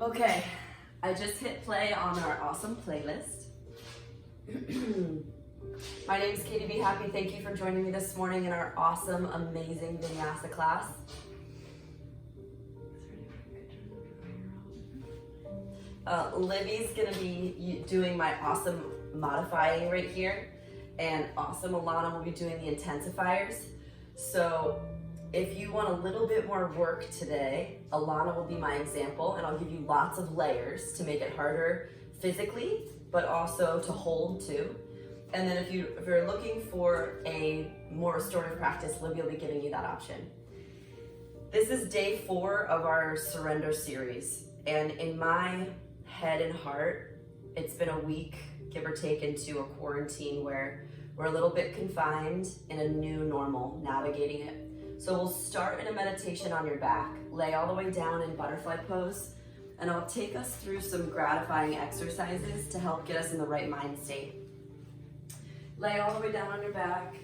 Okay, I just hit play on our awesome playlist. My name is Katie B. Happy. Thank you for joining me this morning in our awesome, amazing vinyasa class. Libby's gonna be doing my awesome modifying right here, and awesome Alana will be doing the intensifiers. So if you want a little bit more work today, Alana will be my example, and I'll give you lots of layers to make it harder physically, but also to hold too. And then if you're looking for a more restorative practice, Libby will be giving you that option. This is day 4 of our surrender series, and in my head and heart, it's been a week, give or take, into a quarantine where we're a little bit confined in a new normal, navigating it. So we'll start in a meditation on your back, lay all the way down in butterfly pose, and I'll take us through some gratifying exercises to help get us in the right mind state. Lay all the way down on your back.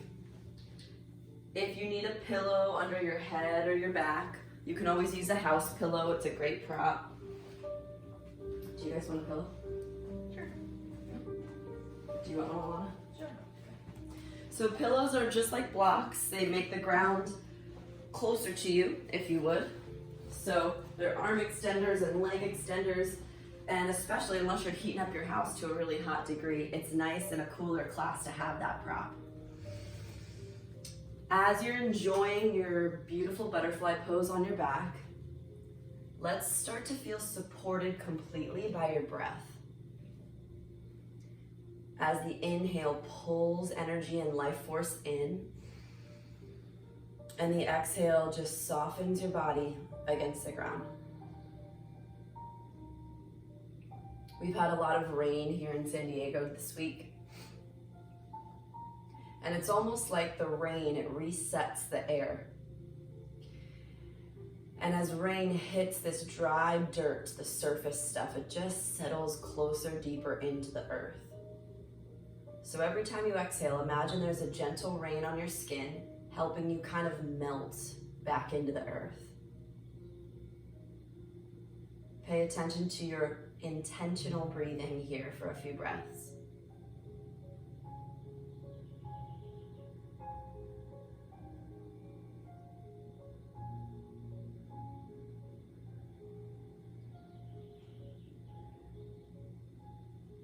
If you need a pillow under your head or your back, you can always use a house pillow. It's a great prop. Do you guys want a pillow? Sure. Do you want one, Alana? Sure. So pillows are just like blocks. They make the ground closer to you, if you would. So they're arm extenders and leg extenders, and especially unless you're heating up your house to a really hot degree, it's nice in a cooler class to have that prop. As you're enjoying your beautiful butterfly pose on your back, let's start to feel supported completely by your breath. As the inhale pulls energy and life force in, and the exhale just softens your body against the ground. We've had a lot of rain here in San Diego this week. And it's almost like the rain, it resets the air. And as rain hits this dry dirt, the surface stuff, it just settles closer, deeper into the earth. So every time you exhale, imagine there's a gentle rain on your skin, helping you kind of melt back into the earth. Pay attention to your intentional breathing here for a few breaths.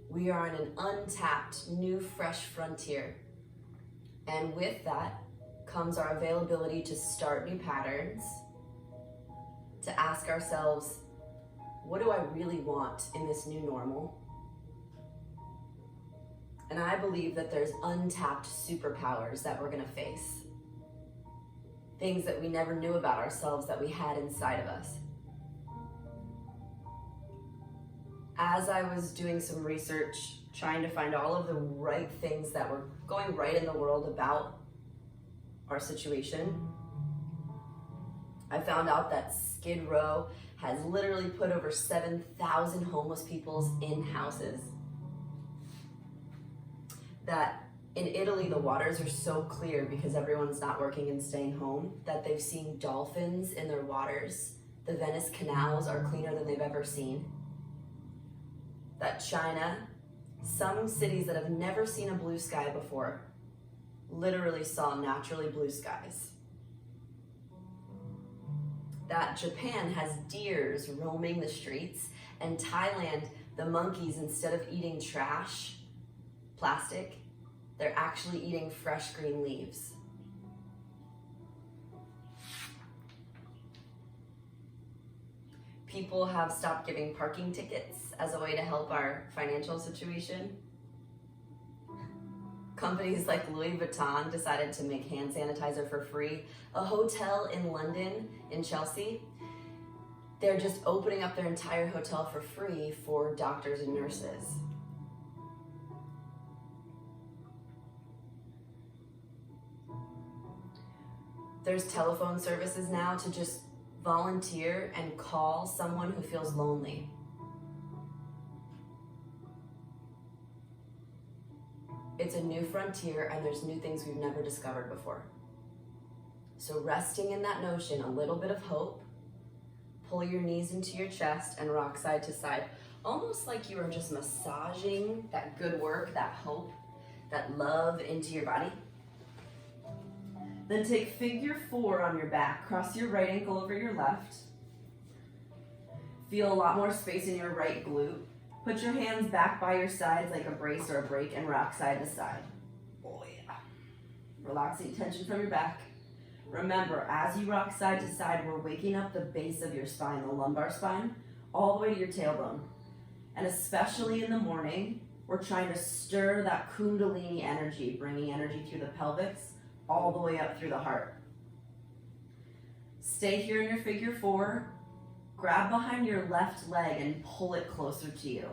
We are in an untapped, new, fresh frontier. And with that comes our availability to start new patterns, to ask ourselves, what do I really want in this new normal? And I believe that there's untapped superpowers that we're gonna face. Things that we never knew about ourselves that we had inside of us. As I was doing some research, trying to find all of the right things that were going right in the world about our situation, I found out that Skid Row has literally put over 7,000 homeless people in houses. That in Italy, the waters are so clear because everyone's not working and staying home that they've seen dolphins in their waters. The Venice canals are cleaner than they've ever seen. That China, some cities that have never seen a blue sky before, literally saw naturally blue skies. That Japan has deers roaming the streets, and Thailand, the monkeys, instead of eating trash, plastic, they're actually eating fresh green leaves. People have stopped giving parking tickets as a way to help our financial situation. Companies like Louis Vuitton decided to make hand sanitizer for free. A hotel in London, in Chelsea, they're just opening up their entire hotel for free for doctors and nurses. There's telephone services now to just volunteer and call someone who feels lonely. It's a new frontier, and there's new things we've never discovered before. So resting in that notion, a little bit of hope, pull your knees into your chest and rock side to side, almost like you are just massaging that good work, that hope, that love into your body. Then take figure 4 on your back. Cross your right ankle over your left. Feel a lot more space in your right glute. Put your hands back by your sides like a brace or a break and rock side to side. Oh yeah. Relaxing tension from your back. Remember, as you rock side to side, we're waking up the base of your spine, the lumbar spine, all the way to your tailbone. And especially in the morning, we're trying to stir that kundalini energy, bringing energy through the pelvis, all the way up through the heart. Stay here in your figure 4. Grab behind your left leg and pull it closer to you.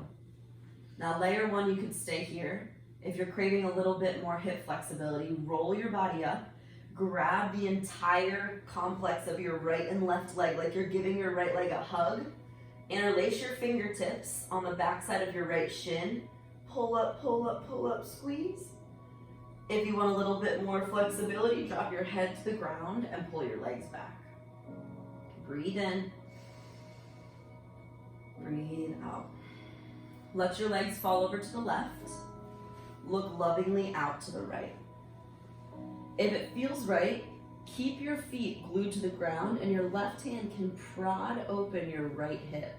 Now layer 1, you can stay here. If you're craving a little bit more hip flexibility, roll your body up. Grab the entire complex of your right and left leg like you're giving your right leg a hug. Interlace your fingertips on the backside of your right shin. Pull up, pull up, pull up, squeeze. If you want a little bit more flexibility, drop your head to the ground and pull your legs back. Breathe in. Breathe out. Let your legs fall over to the left. Look lovingly out to the right. If it feels right, keep your feet glued to the ground and your left hand can prod open your right hip,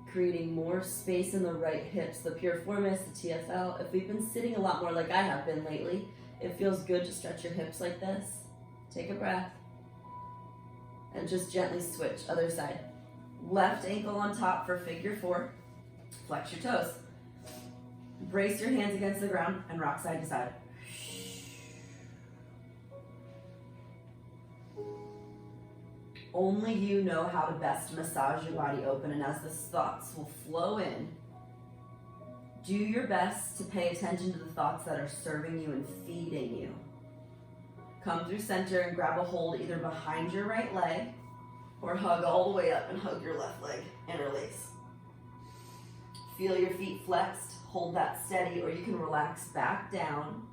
creating more space in the right hips, the piriformis, the TFL. If we've been sitting a lot more like I have been lately, it feels good to stretch your hips like this. Take a breath and just gently switch, other side. Left ankle on top for figure 4. Flex your toes. Brace your hands against the ground and rock side to side. Only you know how to best massage your body open, and as the thoughts will flow in, do your best to pay attention to the thoughts that are serving you and feeding you. Come through center and grab a hold either behind your right leg or hug all the way up and hug your left leg. Interlace. Feel your feet flexed, hold that steady, or you can relax back down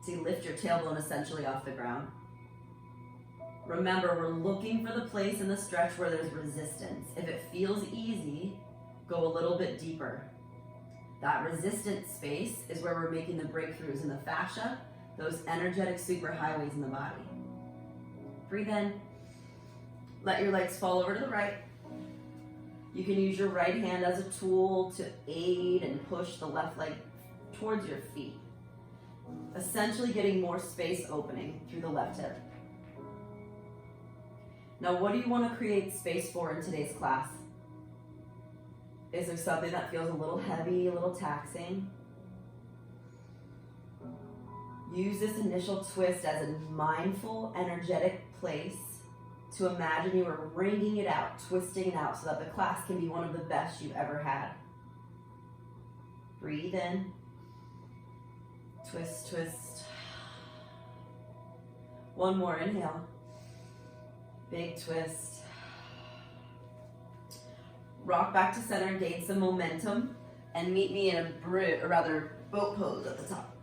to lift your tailbone essentially off the ground. Remember, we're looking for the place in the stretch where there's resistance. If it feels easy, go a little bit deeper. That resistance space is where we're making the breakthroughs in the fascia, those energetic superhighways in the body. Breathe in. Let your legs fall over to the right. You can use your right hand as a tool to aid and push the left leg towards your feet, essentially getting more space opening through the left hip. Now, what do you want to create space for in today's class? Is there something that feels a little heavy, a little taxing? Use this initial twist as a mindful, energetic place to imagine you are wringing it out, twisting it out so that the class can be one of the best you've ever had. Breathe in. Twist, twist. One more, inhale. Big twist. Rock back to center and gain some momentum and meet me in a boat pose at the top.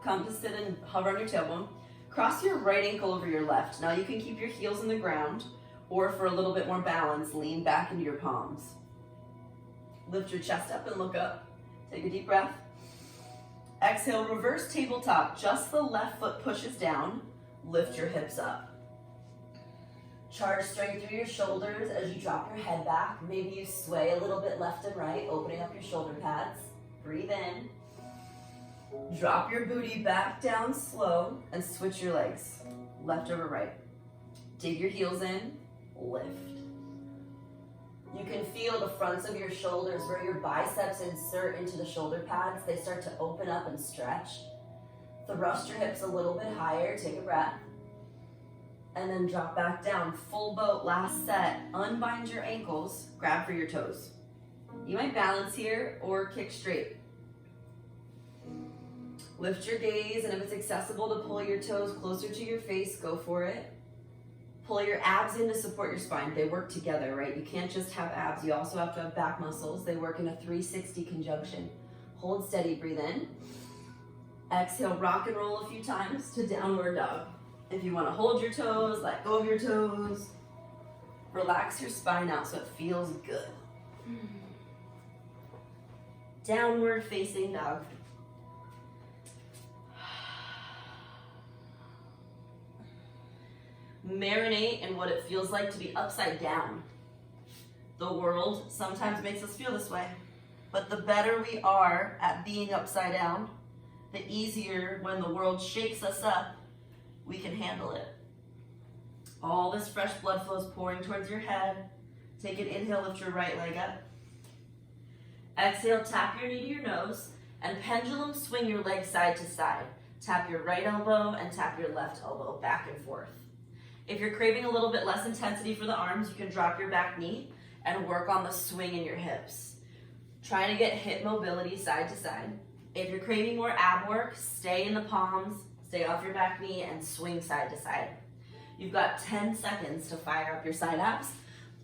Come to sit and hover on your tailbone. Cross your right ankle over your left. Now you can keep your heels in the ground, or for a little bit more balance, lean back into your palms. Lift your chest up and look up. Take a deep breath. Exhale, reverse tabletop. Just the left foot pushes down. Lift your hips up. Charge strength through your shoulders as you drop your head back. Maybe you sway a little bit left and right, opening up your shoulder pads. Breathe in. Drop your booty back down slow and switch your legs. Left over right. Dig your heels in. Lift. You can feel the fronts of your shoulders where your biceps insert into the shoulder pads. They start to open up and stretch. Thrust your hips a little bit higher. Take a breath. And then drop back down. Full boat, last set. Unbind your ankles, grab for your toes. You might balance here or kick straight. Lift your gaze, and if it's accessible to pull your toes closer to your face, go for it. Pull your abs in to support your spine. They work together, right? You can't just have abs, you also have to have back muscles. They work in a 360 conjunction. Hold steady, breathe in. Exhale, rock and roll a few times to downward dog. If you want to hold your toes, let go of your toes. Relax your spine out so it feels good. Downward facing dog. Marinate in what it feels like to be upside down. The world sometimes makes us feel this way, but the better we are at being upside down, the easier when the world shakes us up, we can handle it. All this fresh blood flow is pouring towards your head. Take an inhale, lift your right leg up. Exhale, tap your knee to your nose, and pendulum swing your leg side to side. Tap your right elbow and tap your left elbow back and forth. If you're craving a little bit less intensity for the arms, you can drop your back knee and work on the swing in your hips. Trying to get hip mobility side to side. If you're craving more ab work, stay in the palms, stay off your back knee, and swing side to side. You've got 10 seconds to fire up your side abs.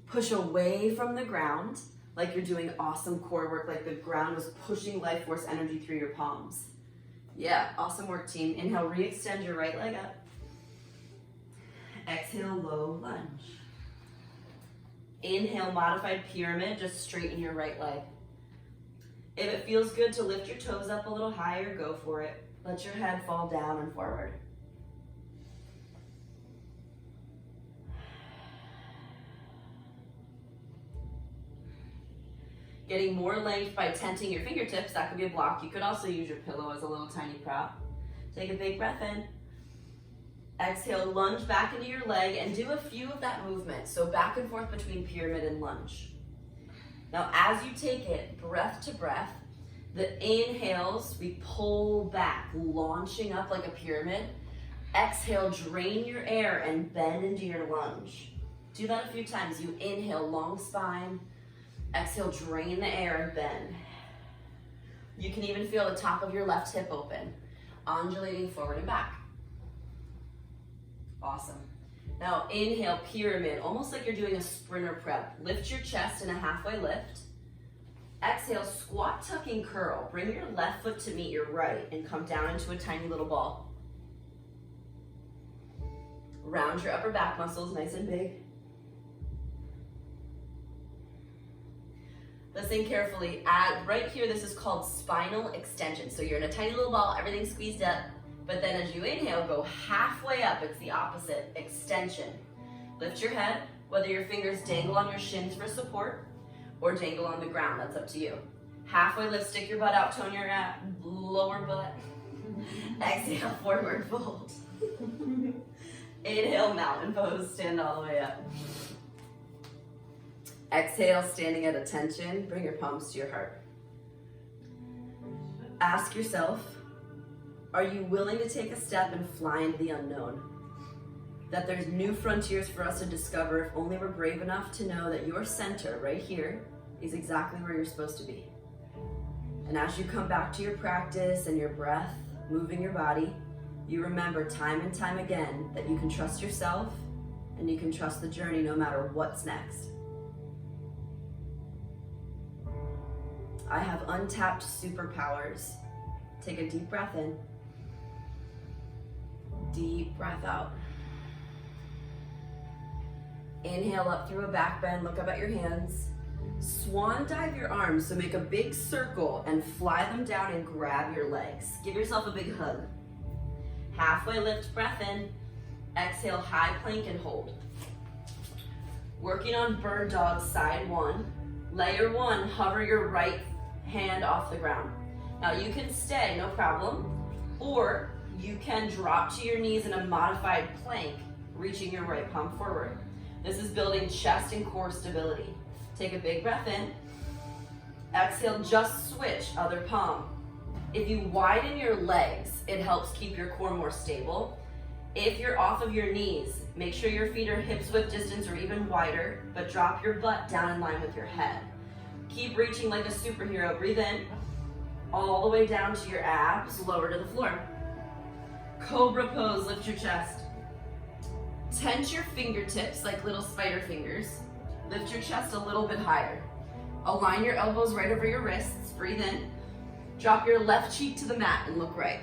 Push away from the ground like you're doing awesome core work, like the ground was pushing life force energy through your palms. Yeah, awesome work, team. Inhale, re-extend your right leg up. Exhale, low lunge. Inhale, modified pyramid, just straighten your right leg. If it feels good to lift your toes up a little higher, go for it. Let your head fall down and forward. Getting more length by tenting your fingertips, that could be a block. You could also use your pillow as a little tiny prop. Take a big breath in. Exhale, lunge back into your leg and do a few of that movement. So back and forth between pyramid and lunge. Now as you take it, breath to breath, the inhales, we pull back, launching up like a pyramid. Exhale, drain your air and bend into your lunge. Do that a few times. You inhale, long spine. Exhale, drain the air and bend. You can even feel the top of your left hip open, undulating forward and back. Awesome. Now inhale, pyramid, almost like you're doing a sprinter prep. Lift your chest in a halfway lift. Exhale, squat, tucking, curl. Bring your left foot to meet your right and come down into a tiny little ball. Round your upper back muscles nice and big. Listen carefully. Right here, this is called spinal extension. So you're in a tiny little ball, everything's squeezed up. But then as you inhale, go halfway up. It's the opposite, extension. Lift your head, whether your fingers dangle on your shins for support or dangle on the ground, that's up to you. Halfway lift, stick your butt out, tone your lower butt. Exhale, forward fold. Inhale, mountain pose, stand all the way up. Exhale, standing at attention, bring your palms to your heart. Ask yourself, are you willing to take a step and fly into the unknown? That there's new frontiers for us to discover if only we're brave enough to know that your center right here is exactly where you're supposed to be. And as you come back to your practice and your breath, moving your body, you remember time and time again that you can trust yourself and you can trust the journey no matter what's next. I have untapped superpowers. Take a deep breath in. Deep breath out. Inhale up through a back bend, look up at your hands. Swan dive your arms, so make a big circle and fly them down and grab your legs. Give yourself a big hug. Halfway lift, breath in. Exhale, high plank and hold. Working on bird dog side one. Layer one, hover your right hand off the ground. Now you can stay, no problem, or you can drop to your knees in a modified plank, reaching your right palm forward. This is building chest and core stability. Take a big breath in. Exhale, just switch, other palm. If you widen your legs, it helps keep your core more stable. If you're off of your knees, make sure your feet are hips width distance or even wider, but drop your butt down in line with your head. Keep reaching like a superhero. Breathe in, all the way down to your abs, lower to the floor. Cobra pose, lift your chest. Tense your fingertips like little spider fingers. Lift your chest a little bit higher. Align your elbows right over your wrists. Breathe in. Drop your left cheek to the mat and look right.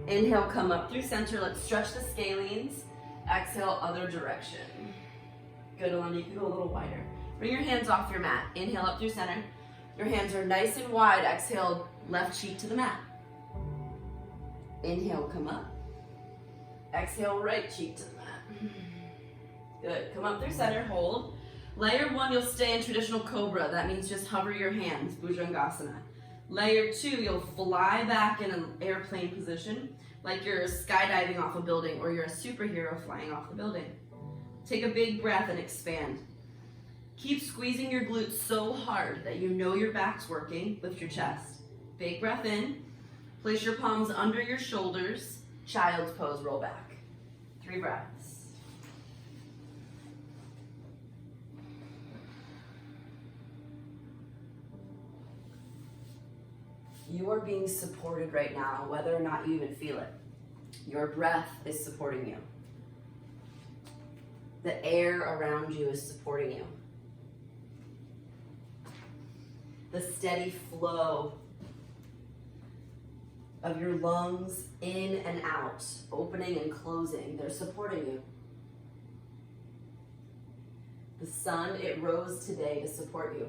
Inhale, come up through center. Let's stretch the scalenes. Exhale, other direction. Good, Alana, you can go a little wider. Bring your hands off your mat. Inhale up through center. Your hands are nice and wide. Exhale, left cheek to the mat. Inhale, come up. Exhale, right cheek to the mat. Good, come up through center, hold. Layer 1, you'll stay in traditional cobra. That means just hover your hands, Bhujangasana. Layer 2, you'll fly back in an airplane position, like you're skydiving off a building or you're a superhero flying off the building. Take a big breath and expand. Keep squeezing your glutes so hard that you know your back's working. Lift your chest. Big breath in. Place your palms under your shoulders. Child's pose, roll back. 3 breaths. You are being supported right now, whether or not you even feel it. Your breath is supporting you. The air around you is supporting you. The steady flow of your lungs in and out, opening and closing, they're supporting you. The sun, it rose today to support you.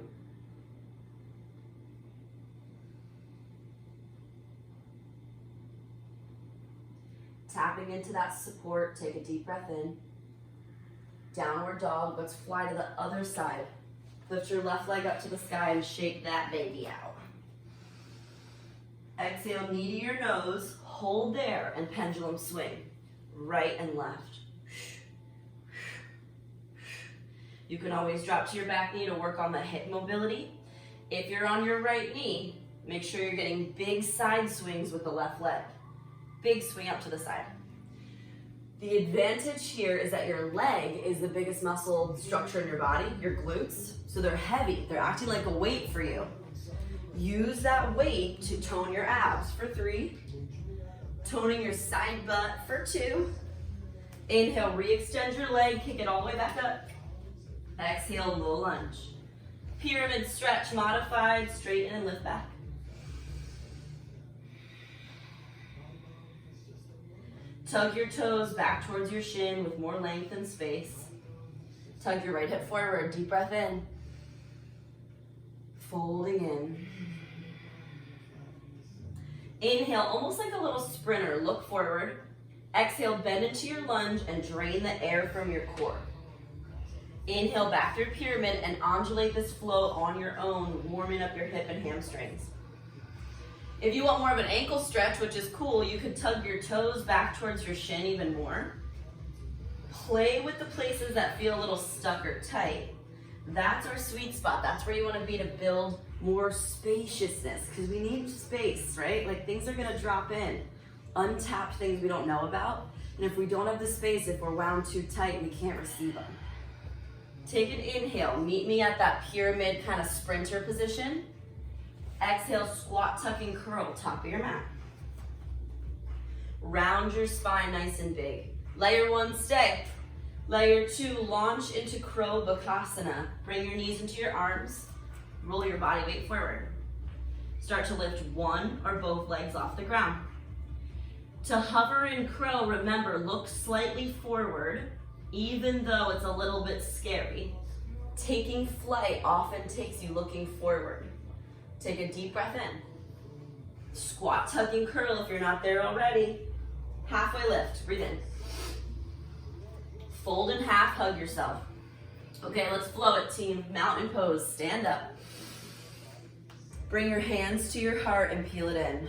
Tapping into that support, take a deep breath in. Downward dog, let's fly to the other side. Lift your left leg up to the sky and shake that baby out. Exhale, knee to your nose, hold there and pendulum swing, right and left. You can always drop to your back knee to work on the hip mobility. If you're on your right knee, make sure you're getting big side swings with the left leg. Big swing up to the side. The advantage here is that your leg is the biggest muscle structure in your body, your glutes. So they're heavy, they're acting like a weight for you. Use that weight to tone your abs for 3. Toning your side butt for 2. Inhale, re-extend your leg, kick it all the way back up. Exhale, low lunge. Pyramid stretch, modified, straighten and lift back. Tug your toes back towards your shin with more length and space. Tug your right hip forward, deep breath in. Folding in. Inhale, almost like a little sprinter, look forward. Exhale, bend into your lunge and drain the air from your core. Inhale, back through pyramid and undulate this flow on your own, warming up your hip and hamstrings. If you want more of an ankle stretch, which is cool, you could tug your toes back towards your shin even more. Play with the places that feel a little stuck or tight. That's our sweet spot. That's where you want to be to build more spaciousness, because we need space, right? Like things are going to drop in. Untapped things we don't know about. And if we don't have the space, if we're wound too tight, we can't receive them. Take an inhale. Meet me at that pyramid kind of sprinter position. Exhale, squat, tuck, and curl, top of your mat. Round your spine nice and big. Layer 1, stay. Layer 2, launch into crow bakasana. Bring your knees into your arms. Roll your body weight forward. Start to lift one or both legs off the ground. To hover in crow, remember, look slightly forward, even though it's a little bit scary. Taking flight often takes you looking forward. Take a deep breath in. Squat, tuck, and curl if you're not there already. Halfway lift, breathe in. Fold in half, hug yourself. Okay, let's flow it, team. Mountain pose, stand up. Bring your hands to your heart and peel it in.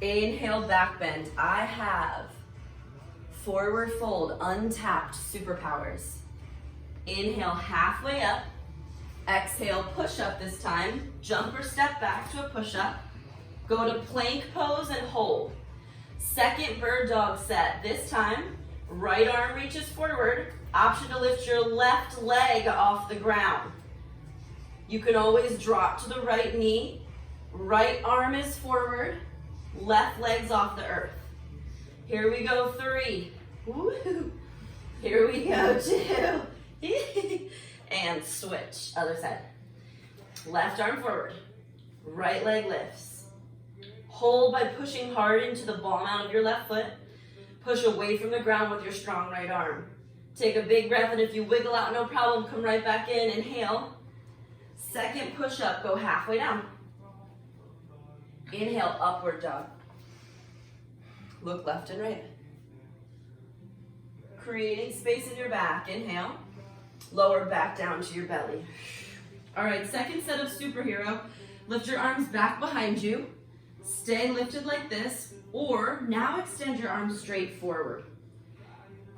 Inhale, back bend. I have forward fold, untapped superpowers. Inhale, halfway up. Exhale, push up this time. Jump or step back to a push up. Go to plank pose and hold. Second bird dog set. This time, right arm reaches forward. Option to lift your left leg off the ground. You can always drop to the right knee. Right arm is forward. Left leg's off the earth. Here we go, 3. Woo-hoo. Here we go, 2. And switch, other side. Left arm forward. Right leg lifts. Hold by pushing hard into the ball mount of your left foot. Push away from the ground with your strong right arm. Take a big breath, and if you wiggle out, no problem, come right back in. Inhale. Second push-up, go halfway down. Inhale, upward dog. Look left and right. Creating space in your back. Inhale. Lower back down to your belly. All right, second set of superhero. Lift your arms back behind you. Stay lifted like this, or now extend your arms straight forward.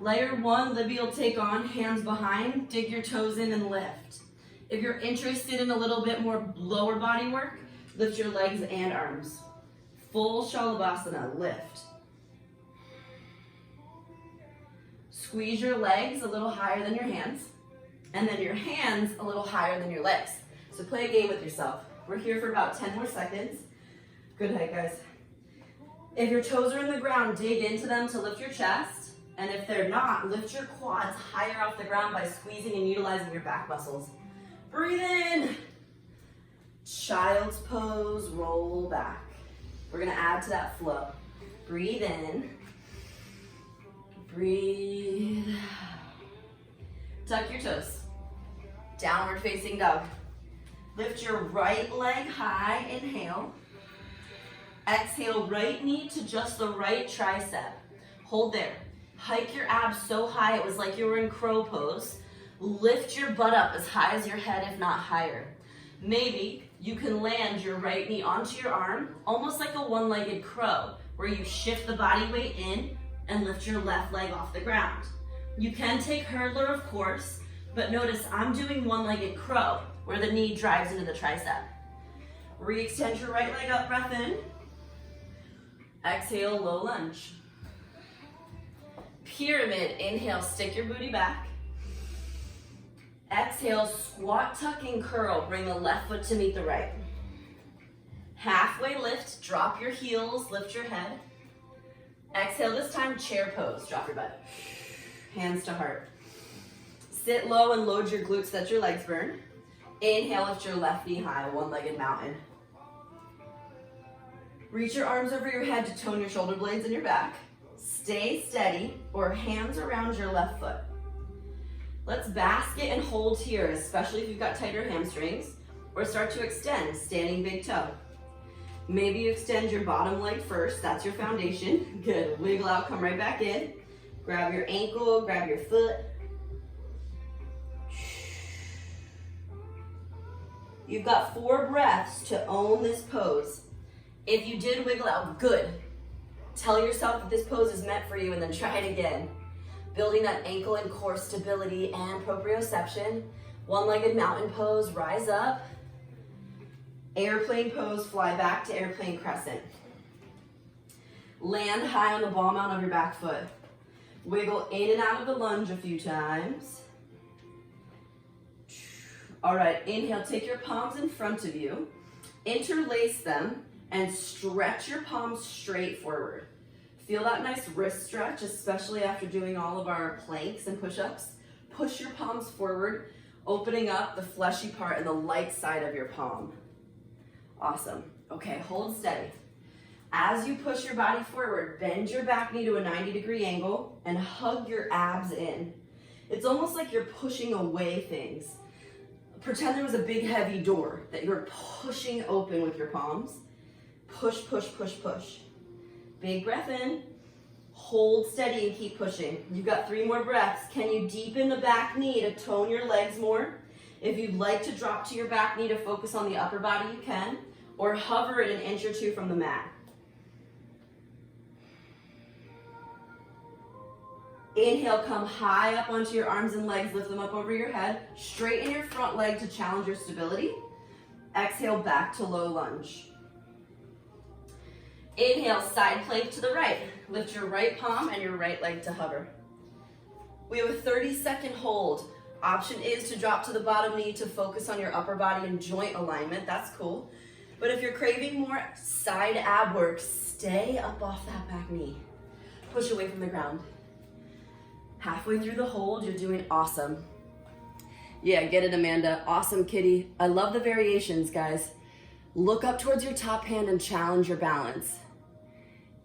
Layer one, Libby will take on, hands behind, dig your toes in and lift. If you're interested in a little bit more lower body work, lift your legs and arms. Full Shalabhasana, lift. Squeeze your legs a little higher than your hands, and then your hands a little higher than your legs. So play a game with yourself. We're here for about 10 more seconds. Good height, guys. If your toes are in the ground, dig into them to lift your chest. And if they're not, lift your quads higher off the ground by squeezing and utilizing your back muscles. Breathe in. Child's pose, roll back. We're gonna add to that flow. Breathe in. Breathe. Tuck your toes. Downward facing dog. Lift your right leg high, inhale. Exhale, right knee to just the right tricep. Hold there. Hike your abs so high it was like you were in crow pose. Lift your butt up as high as your head, if not higher. Maybe you can land your right knee onto your arm, almost like a one-legged crow, where you shift the body weight in and lift your left leg off the ground. You can take hurdler, of course, but notice I'm doing one-legged crow, where the knee drives into the tricep. Re-extend your right leg up, breath in. Exhale, low lunge. Pyramid, inhale, stick your booty back. Exhale, squat, tuck, and curl. Bring the left foot to meet the right. Halfway lift, drop your heels, lift your head. Exhale, this time chair pose, drop your butt. Hands to heart. Sit low and load your glutes, let your legs burn. Inhale, lift your left knee high, one-legged mountain. Reach your arms over your head to tone your shoulder blades in your back. Stay steady, or hands around your left foot. Let's basket and hold here, especially if you've got tighter hamstrings, or start to extend, standing big toe. Maybe you extend your bottom leg first, that's your foundation. Good, wiggle out, come right back in. Grab your ankle, grab your foot. You've got 4 breaths to own this pose. If you did wiggle out, good. Tell yourself that this pose is meant for you and then try it again. Building that ankle and core stability and proprioception. One-legged mountain pose, rise up. Airplane pose, fly back to airplane crescent. Land high on the ball mount of your back foot. Wiggle in and out of the lunge a few times. All right, inhale, take your palms in front of you. Interlace them and stretch your palms straight forward. Feel that nice wrist stretch, especially after doing all of our planks and push-ups. Push your palms forward, opening up the fleshy part and the light side of your palm. Awesome. Okay, hold steady. As you push your body forward, bend your back knee to a 90-degree angle and hug your abs in. It's almost like you're pushing away things. Pretend there was a big heavy door that you're pushing open with your palms. Push, push, push, push. Big breath in. Hold steady and keep pushing. You've got 3 more breaths. Can you deepen the back knee to tone your legs more? If you'd like to drop to your back knee to focus on the upper body, you can. Or hover it an inch or 2 from the mat. Inhale, come high up onto your arms and legs, lift them up over your head. Straighten your front leg to challenge your stability. Exhale, back to low lunge. Inhale, side plank to the right. Lift your right palm and your right leg to hover. We have a 30-second hold. Option is to drop to the bottom knee to focus on your upper body and joint alignment. That's cool. But if you're craving more side ab work, stay up off that back knee. Push away from the ground. Halfway through the hold, you're doing awesome. Yeah, get it, Amanda. Awesome, kitty. I love the variations, guys. Look up towards your top hand and challenge your balance.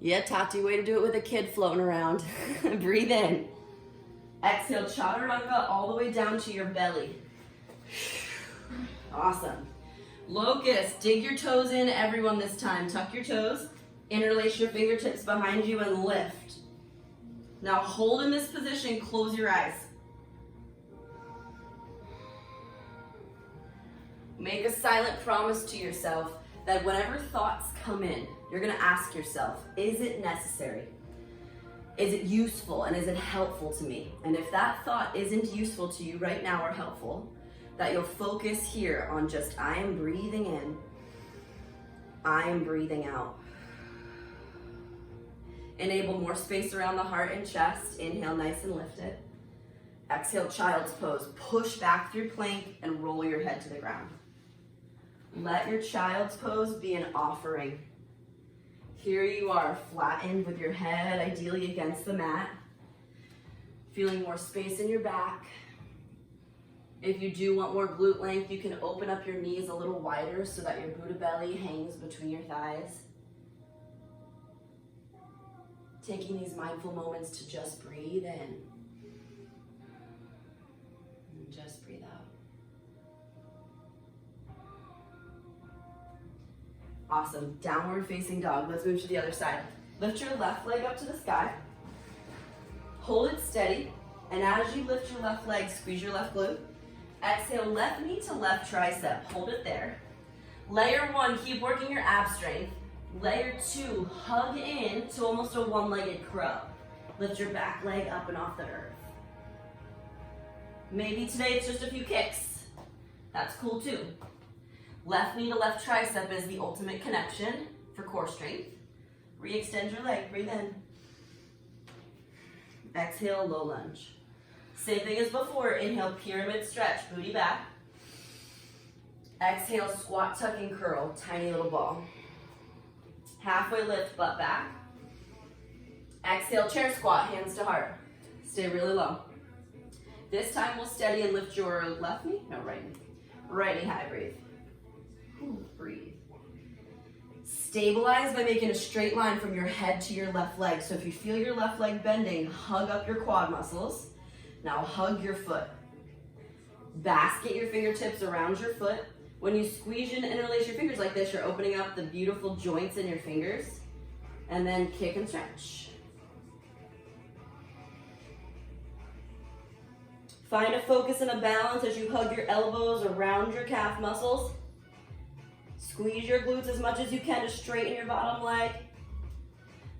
Yeah, Tati, way to do it with a kid floating around. Breathe in. Exhale, chaturanga all the way down to your belly. Awesome. Locust, dig your toes in, everyone this time. Tuck your toes, interlace your fingertips behind you and lift. Now hold in this position, close your eyes. Make a silent promise to yourself that whenever thoughts come in, you're gonna ask yourself, is it necessary? Is it useful and is it helpful to me? And if that thought isn't useful to you right now or helpful, that you'll focus here on just, I am breathing in, I am breathing out. Enable more space around the heart and chest. Inhale, nice and lifted. Exhale, child's pose. Push back through plank and roll your head to the ground. Let your child's pose be an offering. Here you are, flattened with your head ideally against the mat. Feeling more space in your back. If you do want more glute length, you can open up your knees a little wider so that your Buddha belly hangs between your thighs. Taking these mindful moments to just breathe in and just breathe out. Awesome. Downward facing dog. Let's move to the other side. Lift your left leg up to the sky. Hold it steady. And as you lift your left leg, squeeze your left glute. Exhale, left knee to left tricep. Hold it there. Layer one, keep working your ab strength. Layer two, hug in to almost a one-legged crow. Lift your back leg up and off the earth. Maybe today it's just a few kicks. That's cool too. Left knee to left tricep is the ultimate connection for core strength. Re-extend your leg, breathe in. Exhale, low lunge. Same thing as before, inhale, pyramid stretch, booty back. Exhale, squat, tuck, and curl, tiny little ball. Halfway lift, butt back. Exhale, chair squat, hands to heart. Stay really low. This time we'll steady and lift your left knee, no, right knee. Right knee high, breathe. Breathe. Stabilize by making a straight line from your head to your left leg. So if you feel your left leg bending, hug up your quad muscles. Now hug your foot. Basket your fingertips around your foot. When you squeeze and interlace your fingers like this, you're opening up the beautiful joints in your fingers. And then kick and stretch. Find a focus and a balance as you hug your elbows around your calf muscles. Squeeze your glutes as much as you can to straighten your bottom leg.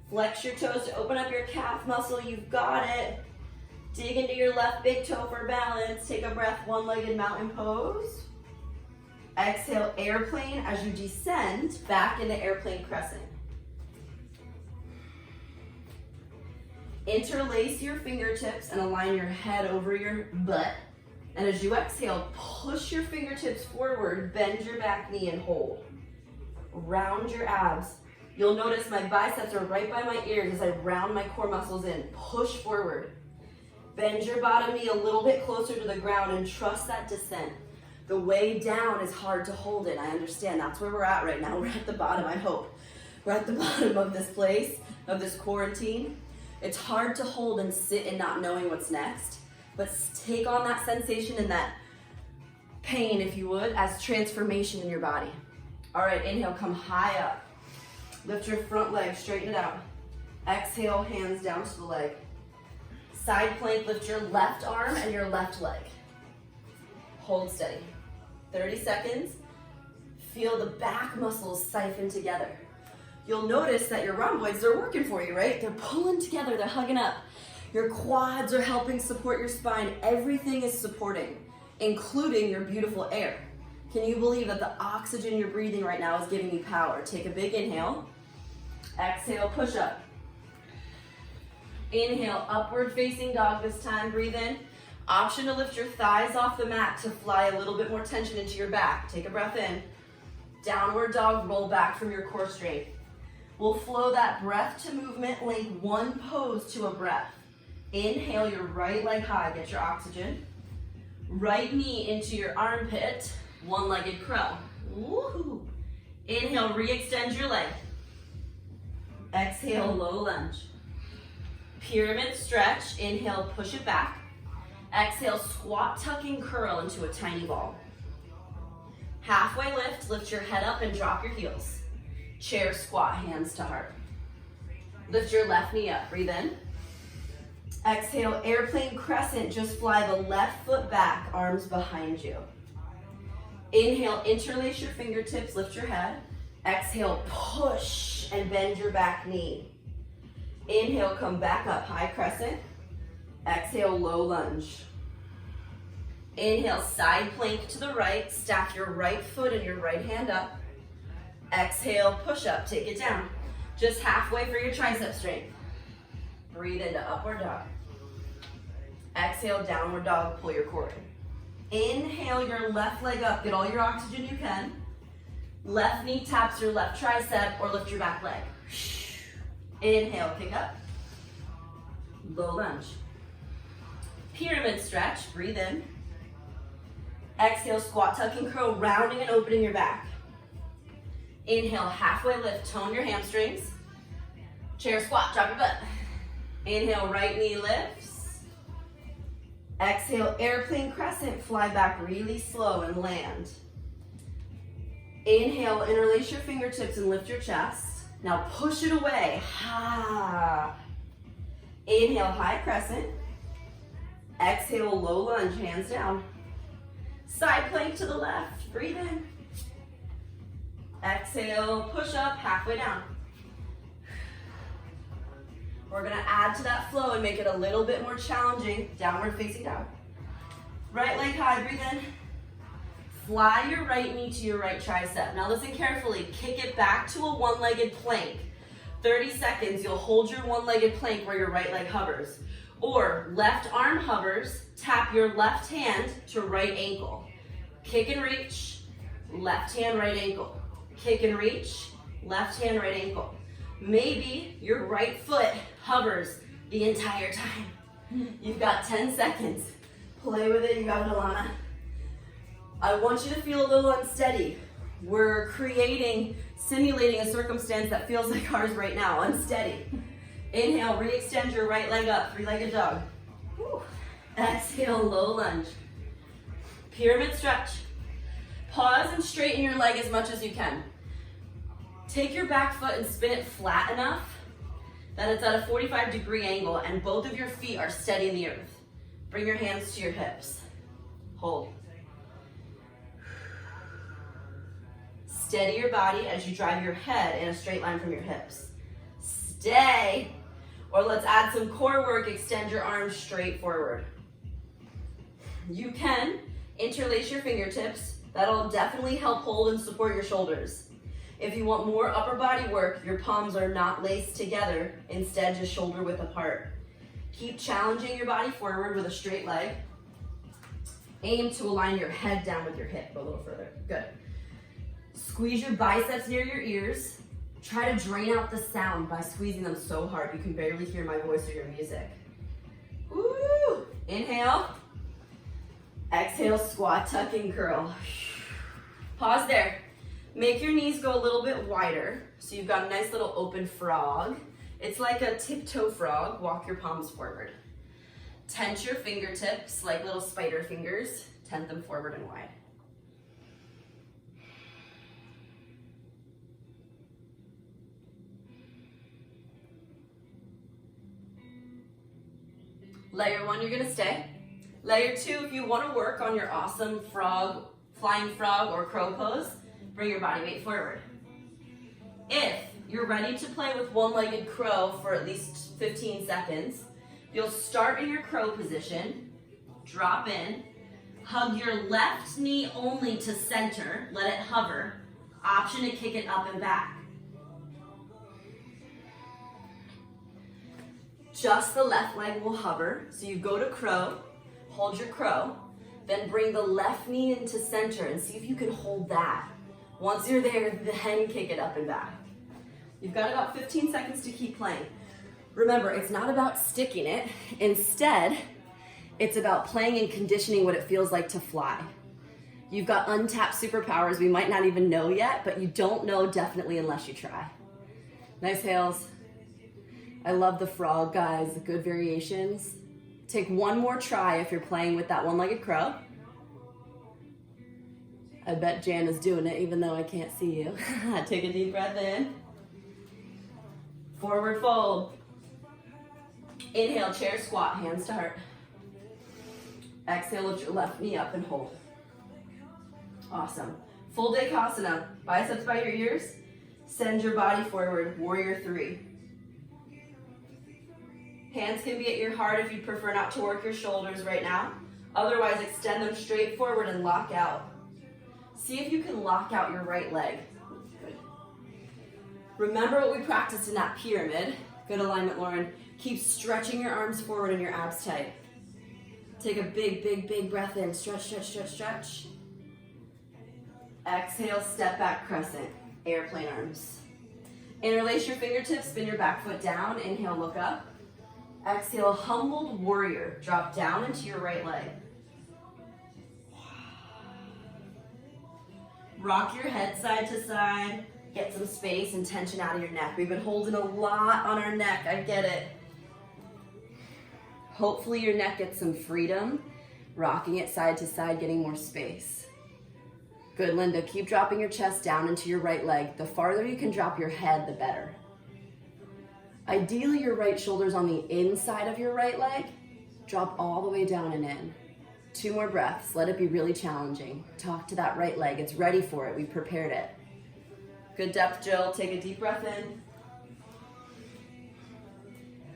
Flex your toes to open up your calf muscle. You've got it. Dig into your left big toe for balance. Take a breath, one-legged mountain pose. Exhale, airplane as you descend back into airplane crescent. Interlace your fingertips and align your head over your butt. And as you exhale, push your fingertips forward, bend your back knee and hold. Round your abs. You'll notice my biceps are right by my ears as I round my core muscles in. Push forward. Bend your bottom knee a little bit closer to the ground and trust that descent. The way down is hard to hold in. I understand. That's where we're at right now. We're at the bottom, I hope. We're at the bottom of this place, of this quarantine. It's hard to hold and sit and not knowing what's next. But take on that sensation and that pain, if you would, as transformation in your body. All right, inhale, come high up. Lift your front leg, straighten it out. Exhale, hands down to the leg. Side plank, lift your left arm and your left leg. Hold steady. 30 seconds. Feel the back muscles siphon together. You'll notice that your rhomboids, they're working for you, right? They're pulling together, they're hugging up. Your quads are helping support your spine. Everything is supporting, including your beautiful air. Can you believe that the oxygen you're breathing right now is giving you power? Take a big inhale. Exhale, push up. Inhale, upward facing dog this time. Breathe in. Option to lift your thighs off the mat to fly a little bit more tension into your back. Take a breath in. Downward dog, roll back from your core strength. We'll flow that breath to movement, link one pose to a breath. Inhale your right leg high, get your oxygen. Right knee into your armpit, one-legged crow. Woohoo! Inhale, re-extend your leg. Exhale, low lunge. Pyramid stretch. Inhale, push it back. Exhale, squat, tuck, and curl into a tiny ball. Halfway lift, lift your head up and drop your heels. Chair squat, hands to heart. Lift your left knee up, breathe in. Exhale, airplane crescent, just fly the left foot back, arms behind you. Inhale, interlace your fingertips, lift your head. Exhale, push and bend your back knee. Inhale, come back up, high crescent. Exhale, low lunge. Inhale, side plank to the right, stack your right foot and your right hand up. Exhale, push up, take it down. Just halfway for your tricep strength. Breathe into upward dog. Exhale, downward dog, pull your core in. Inhale your left leg up, get all your oxygen you can. Left knee taps your left tricep or lift your back leg. Inhale, kick up. Low lunge. Pyramid stretch, breathe in. Exhale, squat, tuck, and curl, rounding and opening your back. Inhale, halfway lift, tone your hamstrings. Chair squat, drop your butt. Inhale, right knee lifts. Exhale, airplane crescent, fly back really slow and land. Inhale, interlace your fingertips and lift your chest. Now push it away. Ha. Inhale, high crescent. Exhale, low lunge, hands down. Side plank to the left, breathe in. Exhale, push up, halfway down. We're gonna add to that flow and make it a little bit more challenging. Downward facing dog. Right leg high, breathe in. Fly your right knee to your right tricep. Now listen carefully, kick it back to a one-legged plank. 30 seconds, you'll hold your one-legged plank where your right leg hovers. Or left arm hovers, tap your left hand to right ankle. Kick and reach, left hand, right ankle. Kick and reach, left hand, right ankle. Maybe your right foot hovers the entire time. You've got 10 seconds. Play with it, you got it, Alana. I want you to feel a little unsteady. We're simulating a circumstance that feels like ours right now, unsteady. Inhale, re-extend your right leg up, three-legged dog. Whew. Exhale, low lunge. Pyramid stretch. Pause and straighten your leg as much as you can. Take your back foot and spin it flat enough that it's at a 45-degree angle and both of your feet are steady in the earth. Bring your hands to your hips. Hold. Steady your body as you drive your head in a straight line from your hips. Stay, or let's add some core work, extend your arms straight forward. You can interlace your fingertips. That'll definitely help hold and support your shoulders. If you want more upper body work, your palms are not laced together, instead just shoulder width apart. Keep challenging your body forward with a straight leg. Aim to align your head down with your hip a little further. Good. Squeeze your biceps near your ears. Try to drain out the sound by squeezing them so hard you can barely hear my voice or your music. Woo! Inhale. Exhale, squat, tuck, and curl. Pause there. Make your knees go a little bit wider, so you've got a nice little open frog. It's like a tiptoe frog. Walk your palms forward. Tense your fingertips like little spider fingers. Tent them forward and wide. Layer one, you're gonna stay. Layer two, if you wanna work on your awesome frog, flying frog or crow pose, bring your body weight forward. If you're ready to play with one-legged crow for at least 15 seconds, you'll start in your crow position, drop in, hug your left knee only to center, let it hover, option to kick it up and back. Just the left leg will hover, so you go to crow, hold your crow, then bring the left knee into center and see if you can hold that. Once you're there, then kick it up and back. You've got about 15 seconds to keep playing. Remember, it's not about sticking it. Instead, it's about playing and conditioning what it feels like to fly. You've got untapped superpowers we might not even know yet, but you don't know definitely unless you try. Nice, Hales. I love the frog, guys, the good variations. Take one more try if you're playing with that one-legged crow. I bet Jan is doing it even though I can't see you. Take a deep breath in. Forward fold. Inhale, chair squat, hands to heart. Exhale, lift your left knee up and hold. Awesome. Full Dekasana, biceps by your ears. Send your body forward, warrior three. Hands can be at your heart if you prefer not to work your shoulders right now. Otherwise, extend them straight forward and lock out. See if you can lock out your right leg. Good. Remember what we practiced in that pyramid. Good alignment, Lauren. Keep stretching your arms forward and your abs tight. Take a big, big, big breath in. Stretch, stretch, stretch, stretch. Exhale, step back crescent. Airplane arms. Interlace your fingertips, spin your back foot down. Inhale, look up. Exhale, humbled warrior. Drop down into your right leg. Rock your head side to side. Get some space and tension out of your neck. We've been holding a lot on our neck. I get it. Hopefully your neck gets some freedom. Rocking it side to side, getting more space. Good, Linda. Keep dropping your chest down into your right leg. The farther you can drop your head, the better. Ideally, your right shoulder's on the inside of your right leg. Drop all the way down and in. 2 more breaths. Let it be really challenging. Talk to that right leg. It's ready for it. We prepared it. Good depth, Jill. Take a deep breath in.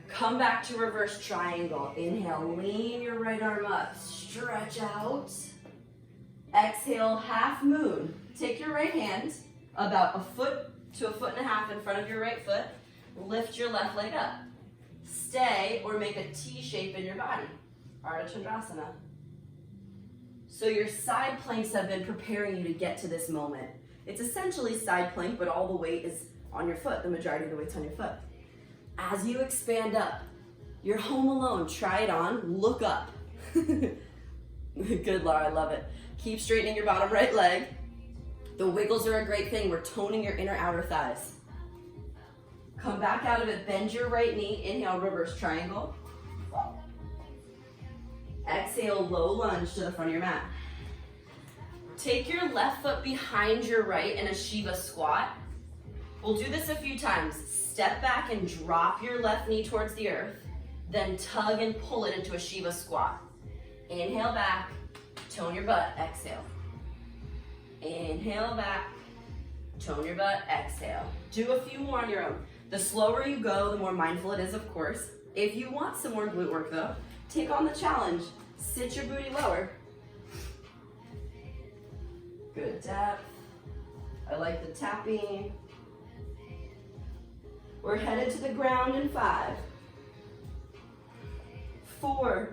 Come back to reverse triangle. Inhale, lean your right arm up. Stretch out. Exhale, half moon. Take your right hand about 1 foot to 1.5 feet in front of your right foot. Lift your left leg up. Stay or make a T shape in your body. Ardha Chandrasana. So your side planks have been preparing you to get to this moment. It's essentially side plank, but all the weight is on your foot. The majority of the weight's on your foot. As you expand up, you're home alone. Try it on. Look up. Good, Laura. I love it. Keep straightening your bottom right leg. The wiggles are a great thing. We're toning your inner outer thighs. Come back out of it. Bend your right knee. Inhale, reverse triangle. Exhale, low lunge to the front of your mat. Take your left foot behind your right in a Shiva squat. We'll do this a few times. Step back and drop your left knee towards the earth. Then tug and pull it into a Shiva squat. Inhale back, tone your butt, exhale. Inhale back, tone your butt, exhale. Do a few more on your own. The slower you go, the more mindful it is, of course. If you want some more glute work though, take on the challenge. Sit your booty lower. Good depth. I like the tapping. We're headed to the ground in 5, 4,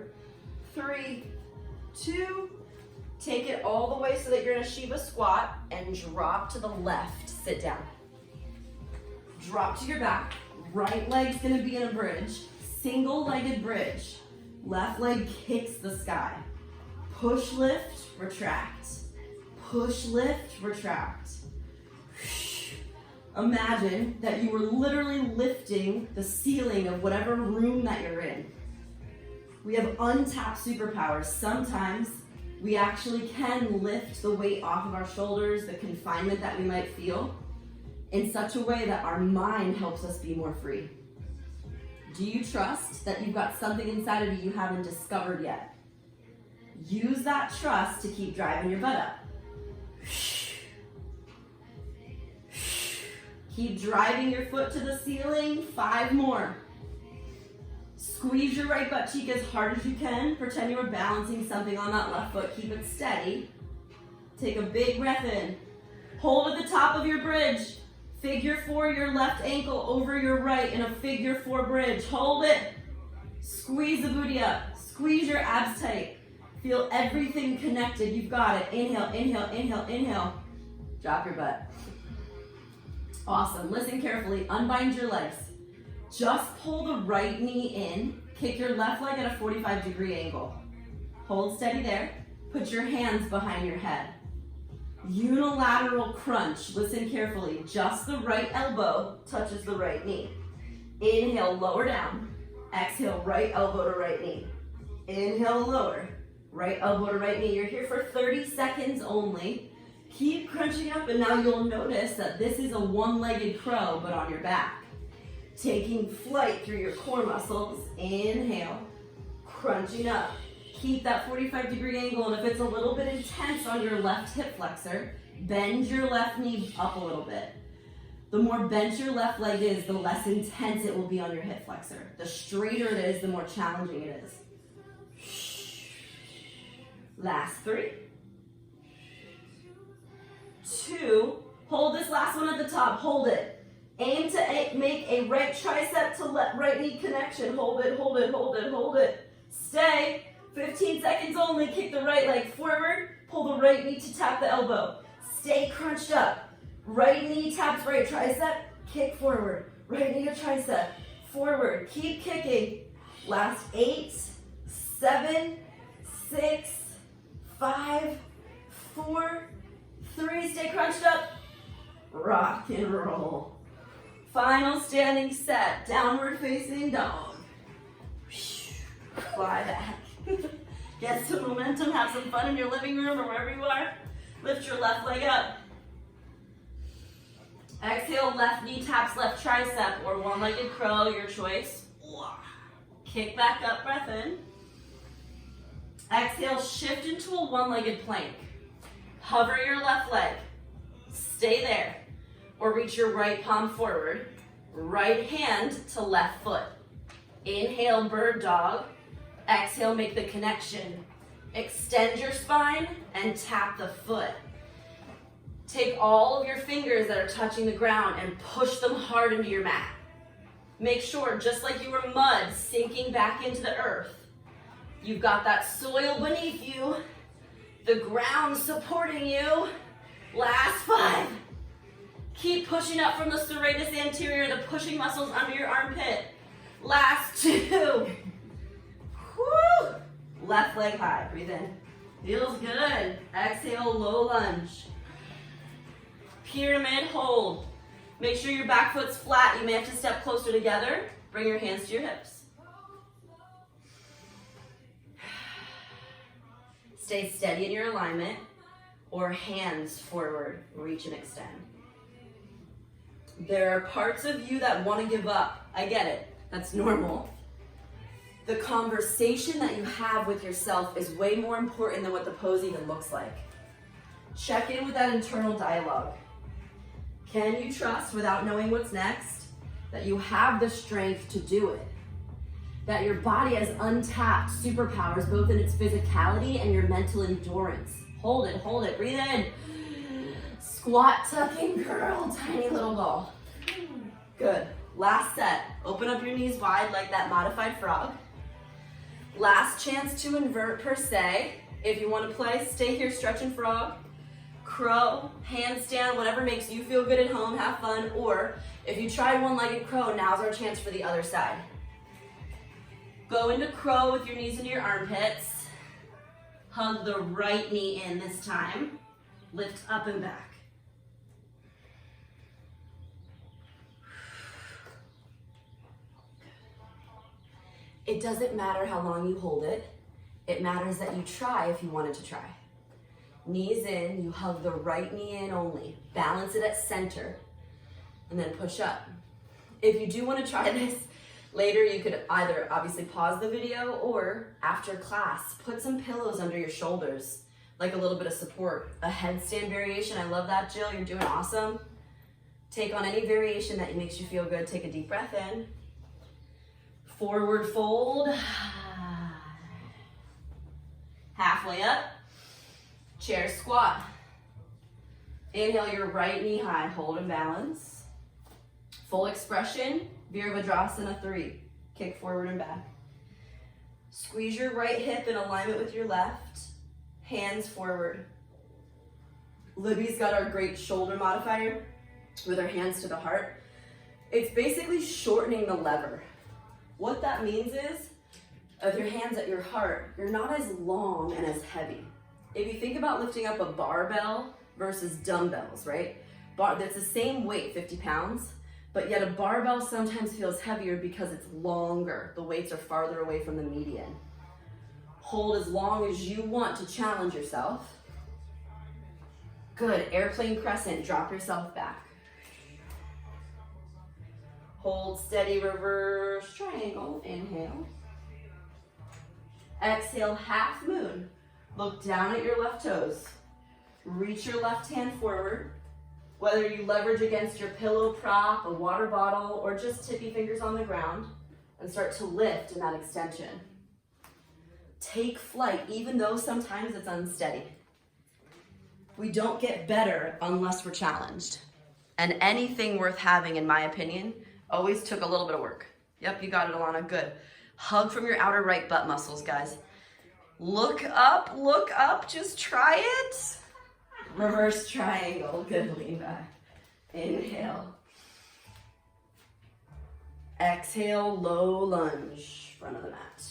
3, 2. Take it all the way so that you're in a Shiva squat and drop to the left. Sit down. Drop to your back. Right leg's gonna be in a bridge. Single-legged bridge. Left leg kicks the sky. Push, lift, retract. Push, lift, retract. Imagine that you were literally lifting the ceiling of whatever room that you're in. We have untapped superpowers. Sometimes we actually can lift the weight off of our shoulders, the confinement that we might feel, in such a way that our mind helps us be more free. Do you trust that you've got something inside of you haven't discovered yet? Use that trust to keep driving your butt up. Keep driving your foot to the ceiling. 5 more. Squeeze your right butt cheek as hard as you can. Pretend you were balancing something on that left foot. Keep it steady. Take a big breath in. Hold at the top of your bridge. Figure 4 your left ankle over your right in a figure 4 bridge. Hold it. Squeeze the booty up. Squeeze your abs tight. Feel everything connected. You've got it. Inhale, inhale, inhale, inhale. Drop your butt. Awesome. Listen carefully. Unbind your legs. Just pull the right knee in. Kick your left leg at a 45-degree angle. Hold steady there. Put your hands behind your head. Unilateral crunch. Listen carefully. Just the right elbow touches the right knee. Inhale, lower down. Exhale, right elbow to right knee. Inhale, lower. Right elbow to right knee. You're here for 30 seconds only. Keep crunching up, and now you'll notice that this is a one-legged crow, but on your back. Taking flight through your core muscles. Inhale, crunching up. Keep that 45-degree angle, and if it's a little bit intense on your left hip flexor, bend your left knee up a little bit. The more bent your left leg is, the less intense it will be on your hip flexor. The straighter it is, the more challenging it is. Last 3, 2, hold this last one at the top, hold it. Aim to make a right tricep to right knee connection. Hold it, hold it, hold it, hold it. Stay, 15 seconds only. Kick the right leg forward, pull the right knee to tap the elbow. Stay crunched up. Right knee taps right tricep, kick forward. Right knee to tricep, forward. Keep kicking. Last 8, 7, 6, 5, 4, 3. Stay crunched up. Rock and roll. Final standing set. Downward facing dog. Fly back. Get some momentum. Have some fun in your living room or wherever you are. Lift your left leg up. Exhale, left knee taps left tricep or one-legged crow, your choice. Kick back up, breath in. Exhale, shift into a one-legged plank. Hover your left leg. Stay there. Or reach your right palm forward. Right hand to left foot. Inhale, bird dog. Exhale, make the connection. Extend your spine and tap the foot. Take all of your fingers that are touching the ground and push them hard into your mat. Make sure, just like you were mud sinking back into the earth, you've got that soil beneath you, the ground supporting you. Last 5. Keep pushing up from the serratus anterior, the pushing muscles under your armpit. Last 2. Woo! Left leg high, breathe in. Feels good. Exhale, low lunge. Pyramid hold. Make sure your back foot's flat. You may have to step closer together. Bring your hands to your hips. Stay steady in your alignment or hands forward, reach and extend. There are parts of you that want to give up. I get it. That's normal. The conversation that you have with yourself is way more important than what the pose even looks like. Check in with that internal dialogue. Can you trust, without knowing what's next, that you have the strength to do it? That your body has untapped superpowers, both in its physicality and your mental endurance. Hold it, breathe in. Squat, tucking, curl, tiny little ball. Good. Last set. Open up your knees wide like that modified frog. Last chance to invert per se. If you want to play, stay here, stretching frog. Crow, handstand, whatever makes you feel good at home, have fun. Or if you tried one-legged crow, now's our chance for the other side. Go into crow with your knees into your armpits. Hug the right knee in this time. Lift up and back. It doesn't matter how long you hold it. It matters that you try if you wanted to try. Knees in, you hug the right knee in only. Balance it at center, and then push up. If you do want to try this later, you could either obviously pause the video or after class, put some pillows under your shoulders, like a little bit of support. A headstand variation, I love that, Jill, you're doing awesome. Take on any variation that makes you feel good. Take a deep breath in. Forward fold. Halfway up. Chair squat. Inhale your right knee high, hold and balance. Full expression, Virabhadrasana 3. Kick forward and back. Squeeze your right hip in alignment with your left. Hands forward. Libby's got our great shoulder modifier with her hands to the heart. It's basically shortening the lever. What that means is, with your hands at your heart, you're not as long and as heavy. If you think about lifting up a barbell versus dumbbells, right? That's the same weight, 50 pounds, But yet a barbell sometimes feels heavier because it's longer. The weights are farther away from the median. Hold as long as you want to challenge yourself. Good, airplane crescent, drop yourself back. Hold steady, reverse triangle, inhale. Exhale, half moon. Look down at your left toes. Reach your left hand forward. Whether you leverage against your pillow prop, a water bottle, or just tippy fingers on the ground, and start to lift in that extension. Take flight, even though sometimes it's unsteady. We don't get better unless we're challenged. And anything worth having, in my opinion, always took a little bit of work. Yep, you got it, Alana, good. Hug from your outer right butt muscles, guys. Look up, just try it. Reverse triangle, good, lean back. Inhale. Exhale, low lunge, front of the mat.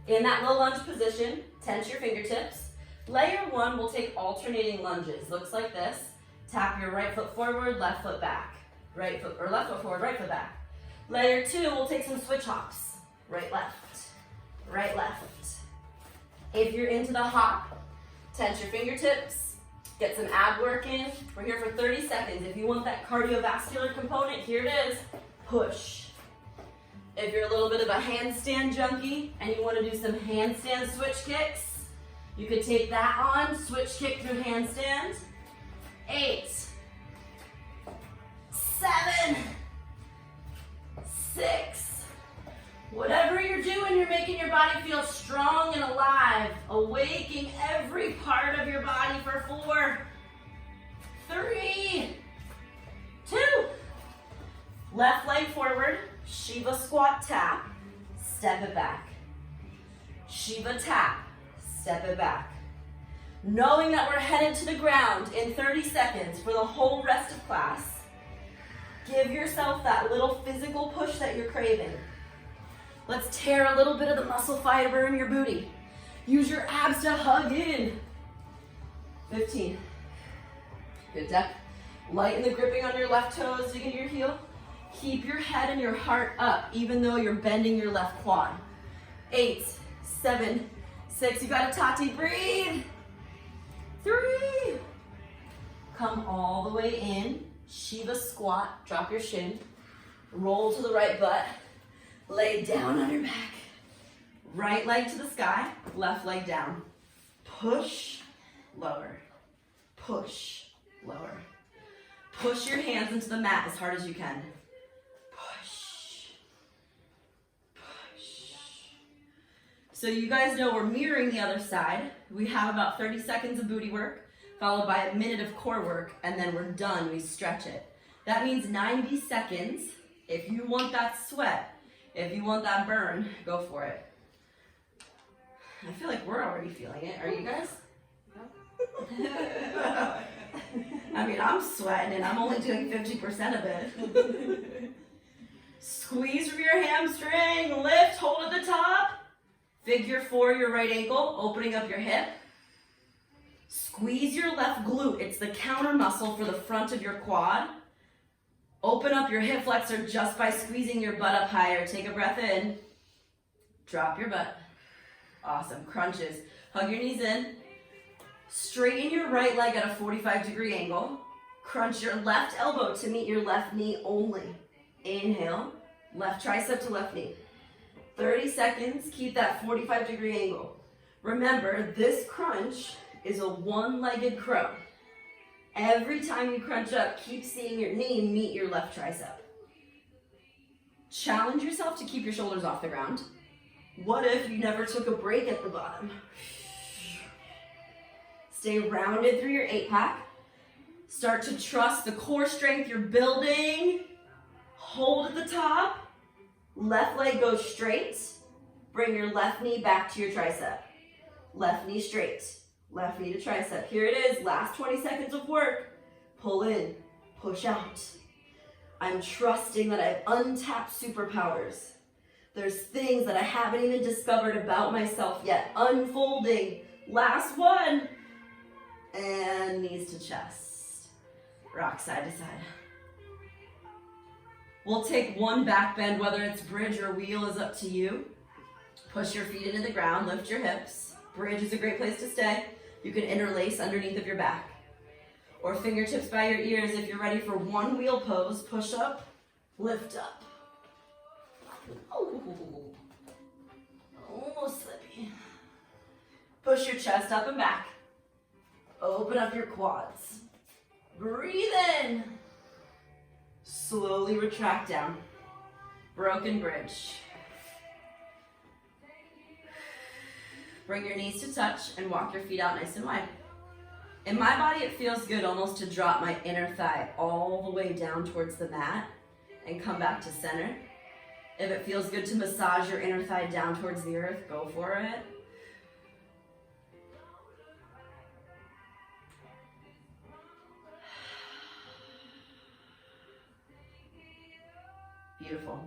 In that low lunge position, tense your fingertips. Layer one will take alternating lunges. Looks like this. Tap your right foot forward, left foot back. Right foot, or left foot forward, right foot back. Layer two, we'll take some switch hops. Right, left, right, left. If you're into the hop, tense your fingertips. Get some ab work in. We're here for 30 seconds. If you want that cardiovascular component, here it is. Push. If you're a little bit of a handstand junkie and you want to do some handstand switch kicks, you could take that on, switch kick through handstand. 8, 7, 6. Whatever you're doing, you're making your body feel strong and alive, awaking every part of your body for 4, 3, 2. Left leg forward, Shiva squat tap, step it back. Shiva tap, step it back. Knowing that we're headed to the ground in 30 seconds for the whole rest of class, give yourself that little physical push that you're craving. Let's tear a little bit of the muscle fiber in your booty. Use your abs to hug in. 15. Good depth. Lighten the gripping on your left toes, dig into your heel. Keep your head and your heart up, even though you're bending your left quad. 8, 7, 6. You got a Tati, breathe. 3. Come all the way in. Shiva squat, drop your shin. Roll to the right butt. Lay down on your back. Right leg to the sky, left leg down. Push, lower. Push, lower. Push your hands into the mat as hard as you can. Push. Push. So you guys know we're mirroring the other side. We have about 30 seconds of booty work, followed by a minute of core work, and then we're done. We stretch it. That means 90 seconds. If you want that sweat, if you want that burn, go for it. I feel like we're already feeling it. Are you guys? I mean, I'm sweating and I'm only doing 50% of it. Squeeze from your hamstring, lift, hold at the top. Figure 4, your right ankle, opening up your hip. Squeeze your left glute. It's the counter muscle for the front of your quad. Open up your hip flexor just by squeezing your butt up higher. Take a breath in. Drop your butt. Awesome. Crunches. Hug your knees in. Straighten your right leg at a 45-degree angle. Crunch your left elbow to meet your left knee only. Inhale. Left tricep to left knee. 30 seconds. Keep that 45-degree angle. Remember, this crunch is a one-legged crow. Every time you crunch up, keep seeing your knee meet your left tricep. Challenge yourself to keep your shoulders off the ground. What if you never took a break at the bottom? Stay rounded through your 8-pack. Start to trust the core strength you're building. Hold at the top. Left leg goes straight. Bring your left knee back to your tricep. Left knee straight. Left knee to tricep. Here it is, last 20 seconds of work. Pull in, push out. I'm trusting that I have untapped superpowers. There's things that I haven't even discovered about myself yet. Unfolding. Last one. And knees to chest. Rock side to side. We'll take one back bend, whether it's bridge or wheel is up to you. Push your feet into the ground, lift your hips. Bridge is a great place to stay. You can interlace underneath of your back. Or fingertips by your ears if you're ready for one wheel pose. Push up, lift up. Oh, almost slippy. Push your chest up and back. Open up your quads. Breathe in. Slowly retract down. Broken bridge. Bring your knees to touch and walk your feet out nice and wide. In my body, it feels good almost to drop my inner thigh all the way down towards the mat and come back to center. If it feels good to massage your inner thigh down towards the earth, go for it. Beautiful.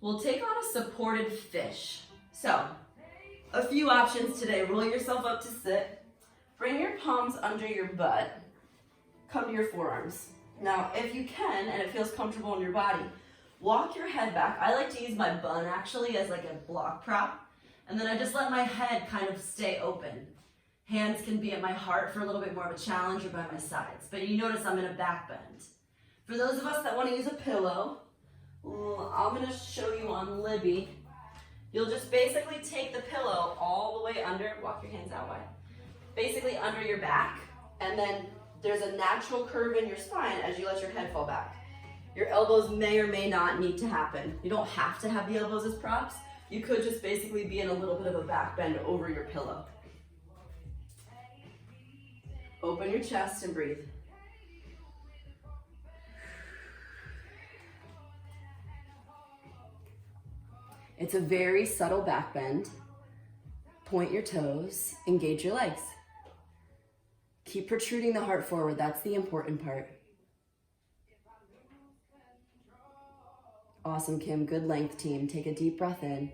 We'll take on a supported fish. So, a few options today. Roll yourself up to sit. Bring your palms under your butt. Come to your forearms. Now, if you can, and it feels comfortable in your body, walk your head back. I like to use my bun actually as like a block prop. And then I just let my head kind of stay open. Hands can be at my heart for a little bit more of a challenge or by my sides. But you notice I'm in a back bend. For those of us that want to use a pillow, I'm going to show you on Libby. You'll just basically take the pillow all the way under, walk your hands out wide, basically under your back, and then there's a natural curve in your spine as you let your head fall back. Your elbows may or may not need to happen. You don't have to have the elbows as props. You could just basically be in a little bit of a back bend over your pillow. Open your chest and breathe. It's a very subtle back bend. Point your toes, engage your legs. Keep protruding the heart forward, that's the important part. Awesome, Kim, good length, team. Take a deep breath in.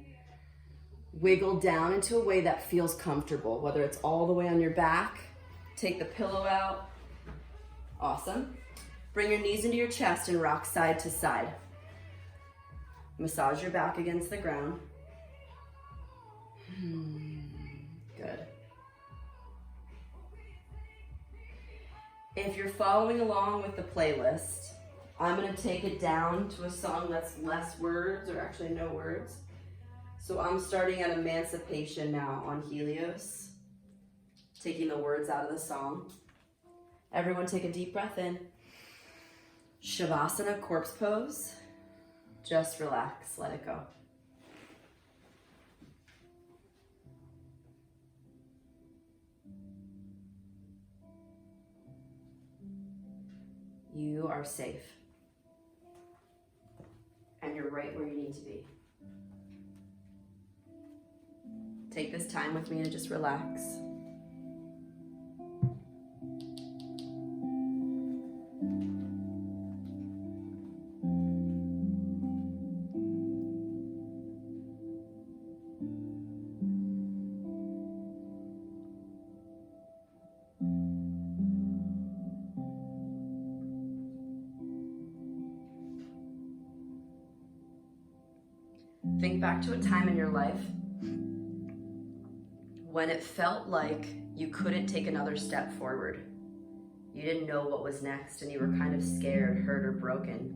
Wiggle down into a way that feels comfortable, whether it's all the way on your back, take the pillow out. Awesome. Bring your knees into your chest and rock side to side. Massage your back against the ground. Good. If you're following along with the playlist, I'm going to take it down to a song that's less words, or actually no words. So I'm starting at Emancipation now on Helios, taking the words out of the song. Everyone take a deep breath in. Shavasana, corpse pose. Just relax, let it go. You are safe. And you're right where you need to be. Take this time with me to just relax. Think back to a time in your life when it felt like you couldn't take another step forward. You didn't know what was next and you were kind of scared, hurt, or broken.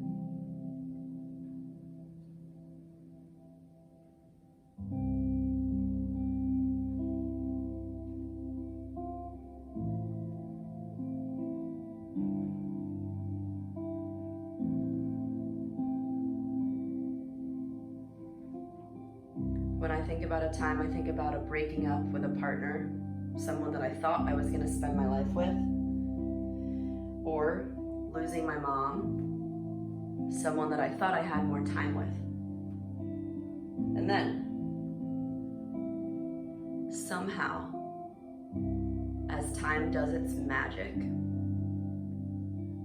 When I think about a time, I think about a breaking up with a partner, someone that I thought I was going to spend my life with, or losing my mom, someone that I thought I had more time with. And then, somehow, as time does its magic,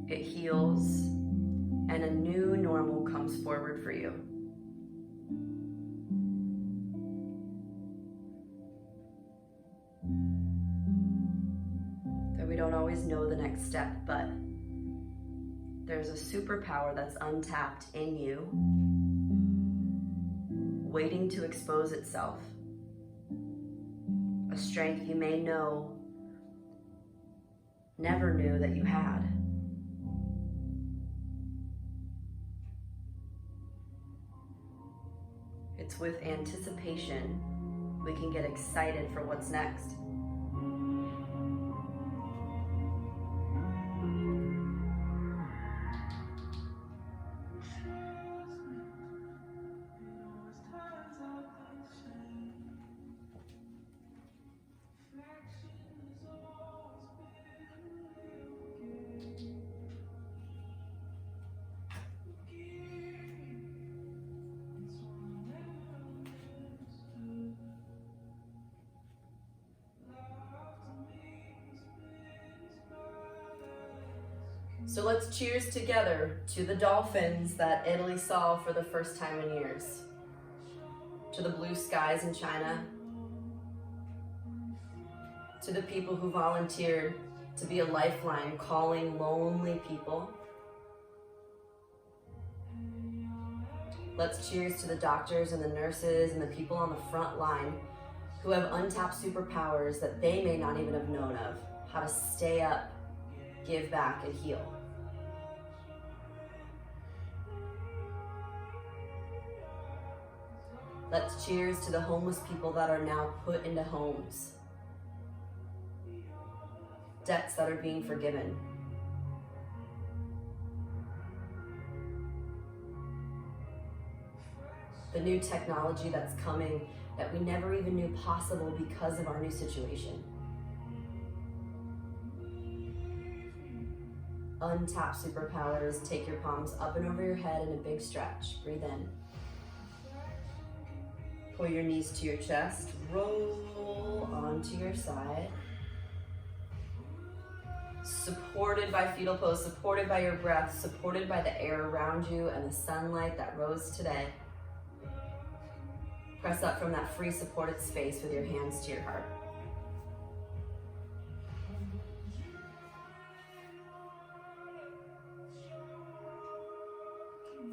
it heals and a new normal comes forward for you. We don't always know the next step, but There's a superpower that's untapped in you, waiting to expose itself. A strength you may never knew that you had. It's with anticipation we can get excited for what's next. So let's cheers together to the dolphins that Italy saw for the first time in years, to the blue skies in China, to the people who volunteered to be a lifeline, calling lonely people. Let's cheers to the doctors and the nurses and the people on the front line who have untapped superpowers that they may not even have known of, how to stay up, give back, and heal. Let's cheers to the homeless people that are now put into homes. Debts that are being forgiven. The new technology that's coming that we never even knew possible because of our new situation. Untapped superpowers. Take your palms up and over your head in a big stretch. Breathe in. Pull your knees to your chest. Roll onto your side. Supported by fetal pose, supported by your breath, supported by the air around you and the sunlight that rose today. Press up from that free supported space with your hands to your heart.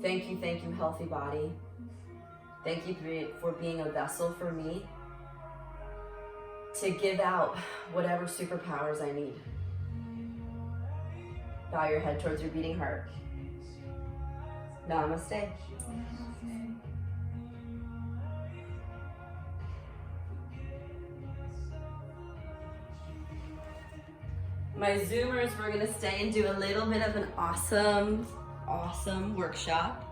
Thank you, healthy body. Thank you for being a vessel for me to give out whatever superpowers I need. Bow your head towards your beating heart. Namaste. My Zoomers, we're gonna stay and do a little bit of an awesome workshop.